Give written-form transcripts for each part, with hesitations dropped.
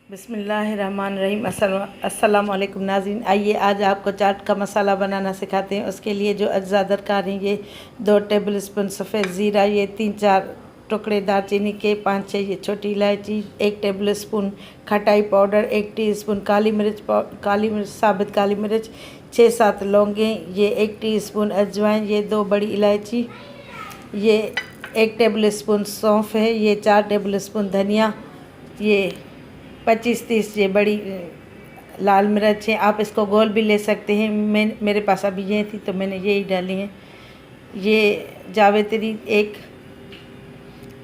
बिस्मिल्लाहिर्रहमानिर्रहीम। अस्सलाम वालेकुम नाज़रीन। आइए आज आपको चाट का मसाला बनाना सिखाते हैं। उसके लिए जो अज्जा दरकार हैं, ये 2 टेबल स्पून सफ़ेद ज़ीरा, ये 3-4 टुकड़े दालचीनी के, 5-6 ये छोटी इलायची, 1 टेबल स्पून खटाई पाउडर, 1 टीस्पून काली मिर्च साबित काली मिर्च, 6-7 लौंगें, ये 1 टीस्पून अजवाइन, ये 2 बड़ी इलायची, ये 1 टेबल स्पून सौंफ है, ये 4 टेबल स्पून धनिया, ये 25-30 ये बड़ी लाल मिर्च है। आप इसको गोल भी ले सकते हैं। मेरे पास अभी ये थी तो मैंने यही डाली हैं। ये जावित्री 1,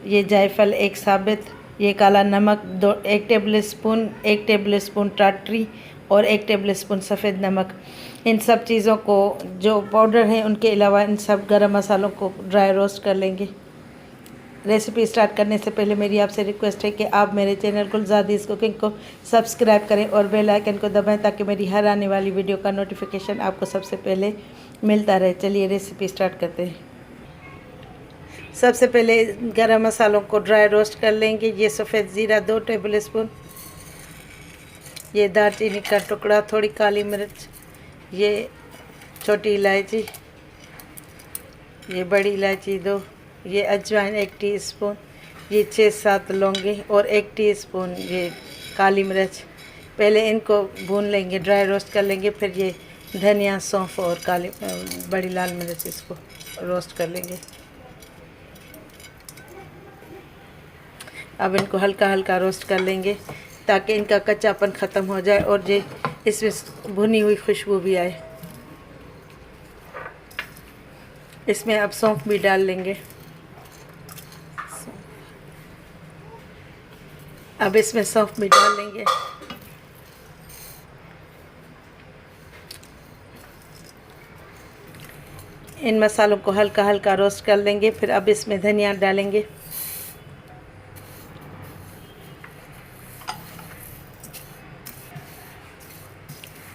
ये जायफल 1 साबित, ये काला नमक 1 टेबल स्पून टाटरी और 1 टेबल स्पून सफ़ेद नमक। इन सब चीज़ों को जो पाउडर है उनके अलावा इन सब गरम मसालों को ड्राई रोस्ट कर लेंगे। रेसिपी स्टार्ट करने से पहले मेरी आपसे रिक्वेस्ट है कि आप मेरे चैनल गुलज़ादीज़ कुकिंग को सब्सक्राइब करें और बेल आइकन को दबाएं ताकि मेरी हर आने वाली वीडियो का नोटिफिकेशन आपको सबसे पहले मिलता रहे। चलिए रेसिपी स्टार्ट करते हैं। सबसे पहले गरम मसालों को ड्राई रोस्ट कर लेंगे। ये सफ़ेद ज़ीरा 2 टेबल स्पून, ये दालचीनी का टुकड़ा, थोड़ी काली मिर्च, ये छोटी इलायची, ये बड़ी इलायची 2, ये अजवाइन 1 टीस्पून, ये 6-7 लौंगे और 1 टीस्पून ये काली मिर्च। पहले इनको भून लेंगे, ड्राई रोस्ट कर लेंगे। फिर ये धनिया, सौंफ और बड़ी लाल मिर्च, इसको रोस्ट कर लेंगे। अब इनको हल्का हल्का रोस्ट कर लेंगे ताकि इनका कच्चापन ख़त्म हो जाए और ये इसमें भुनी हुई खुशबू भी आए। इसमें अब सौंफ भी डाल लेंगे। अब इसमें सौंफ भी डाल लेंगे। इन मसालों को हल्का हल्का रोस्ट कर लेंगे। फिर अब इसमें धनिया डालेंगे।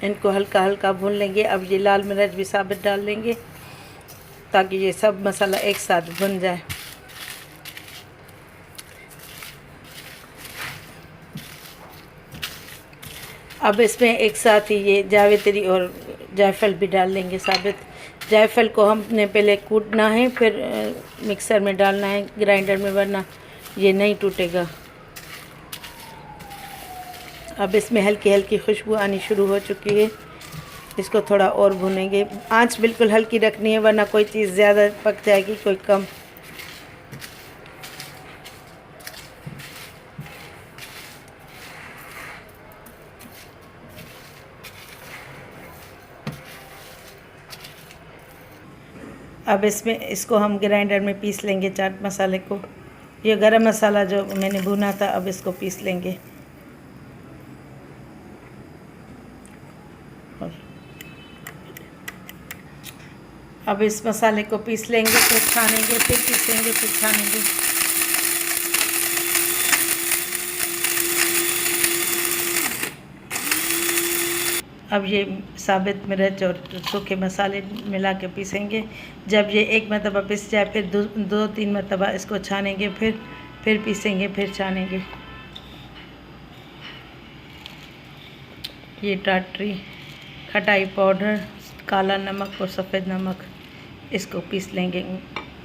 इनको हल्का हल्का भून लेंगे। अब ये लाल मिर्च भी साबित डाल लेंगे ताकि ये सब मसाला एक साथ भुन जाए। अब इसमें एक साथ ही ये जावित्री और जायफल भी डाल लेंगे साबित। जायफल को हमने पहले कूटना है, फिर मिक्सर में डालना है, ग्राइंडर में, वरना ये नहीं टूटेगा। अब इसमें हल्की हल्की खुशबू आनी शुरू हो चुकी है। इसको थोड़ा और भूनेंगे। आंच बिल्कुल हल्की रखनी है, वरना कोई चीज़ ज़्यादा पक जाएगी, कोई कम। अब इसको हम ग्राइंडर में पीस लेंगे, चाट मसाले को। ये गरम मसाला जो मैंने भुना था, अब इसको पीस लेंगे। अब इस मसाले को पीस लेंगे, फिर छानेंगे, फिर पीसेंगे, फिर छानेंगे। अब ये साबित मिर्च और सूखे मसाले मिला के पीसेंगे। जब ये एक मरतबा पिस जाए, फिर 2-3 मरतबा इसको छानेंगे, फिर पीसेंगे, फिर छानेंगे। ये टाटरी, खटाई पाउडर, काला नमक और सफ़ेद नमक, इसको पीस लेंगे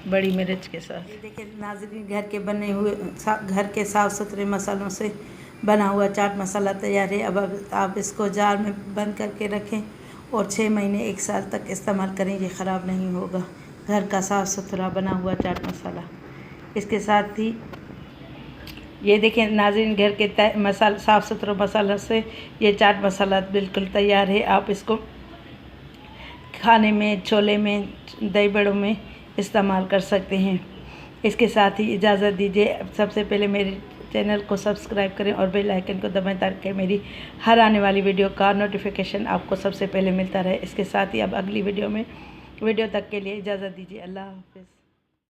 बड़ी मिर्च के साथ। ये देखिए नाज़रीन, घर के बने हुए घर के साफ़ सुथरे मसालों से बना हुआ चाट मसाला तैयार है। अब आप इसको जार में बंद करके रखें और 6 महीने 1 साल तक इस्तेमाल करें। ये ख़राब नहीं होगा। घर का साफ़ सुथरा बना हुआ चाट मसाला। इसके साथ ही ये देखें नाज़रीन, घर के साफ़ सुथरे मसालों से ये चाट मसाला बिल्कुल तैयार है। आप इसको खाने में, छोले में, दही बड़ों में इस्तेमाल कर सकते हैं। इसके साथ ही इजाज़त दीजिए। सबसे पहले मेरे चैनल को सब्सक्राइब करें और बेल आइकन को दबाएं ताकि मेरी हर आने वाली वीडियो का नोटिफिकेशन आपको सबसे पहले मिलता रहे। इसके साथ ही अब अगली वीडियो तक के लिए इजाज़त दीजिए। अल्लाह हाफ़िज़।